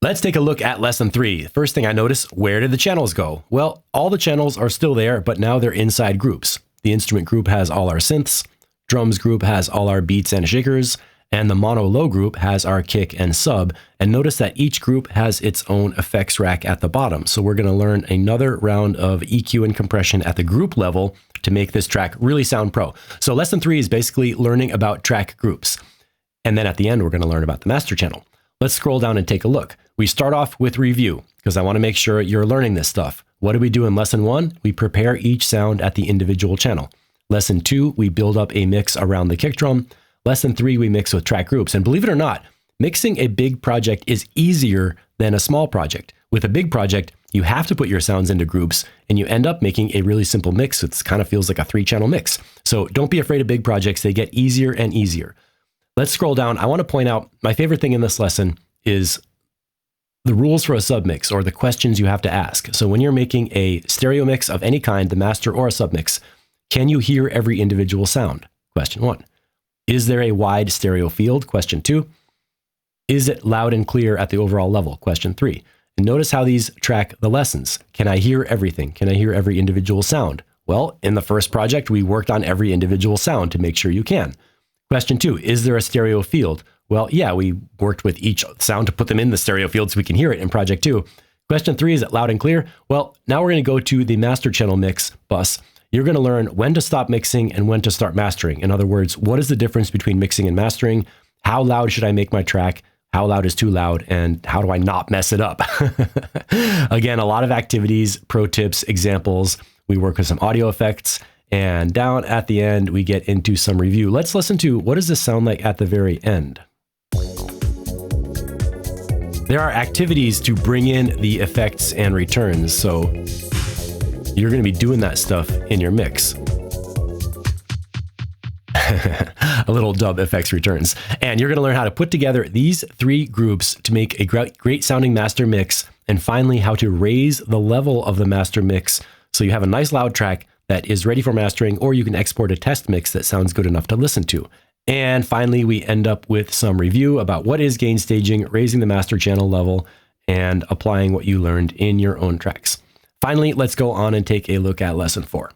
Let's take a look at lesson 3. First thing I notice, where did the channels go? Well, all the channels are still there, but now they're inside groups. The instrument group has all our synths, drums group has all our beats and shakers, and the mono low group has our kick and sub. And notice that each group has its own effects rack at the bottom. So we're going to learn another round of EQ and compression at the group level to make this track really sound pro. So lesson 3 is basically learning about track groups. And then at the end, we're going to learn about the master channel. Let's scroll down and take a look. We start off with review because I want to make sure you're learning this stuff. What do we do in lesson 1? We prepare each sound at the individual channel. Lesson 2, we build up a mix around the kick drum. Lesson 3, we mix with track groups. And believe it or not, mixing a big project is easier than a small project. With a big project, you have to put your sounds into groups and you end up making a really simple mix. It kind of feels like a 3-channel mix. So don't be afraid of big projects. They get easier and easier. Let's scroll down. I want to point out my favorite thing in this lesson is the rules for a submix, or the questions you have to ask. So when you're making a stereo mix of any kind, the master or a submix, can you hear every individual sound? Question 1. Is there a wide stereo field? Question 2. Is it loud and clear at the overall level? Question 3. And notice how these track the lessons. Can I hear everything? Can I hear every individual sound? Well, in the first project, we worked on every individual sound to make sure you can. Question 2, is there a stereo field? Well, yeah, we worked with each sound to put them in the stereo field so we can hear it in project 2. Question 3, is it loud and clear? Well, now we're going to go to the master channel mix bus. You're going to learn when to stop mixing and when to start mastering. In other words, what is the difference between mixing and mastering? How loud should I make my track? How loud is too loud? And how do I not mess it up? Again, a lot of activities, pro tips, examples. We work with some audio effects. And down at the end, we get into some review. Let's listen to what does this sound like at the very end. There are activities to bring in the effects and returns. So you're going to be doing that stuff in your mix. A little dub effects returns. And you're going to learn how to put together these 3 groups to make a great sounding master mix. And finally, how to raise the level of the master mix so you have a nice loud track that is ready for mastering, or you can export a test mix that sounds good enough to listen to. And finally, we end up with some review about what is gain staging, raising the master channel level, and applying what you learned in your own tracks. Finally, let's go on and take a look at lesson 4.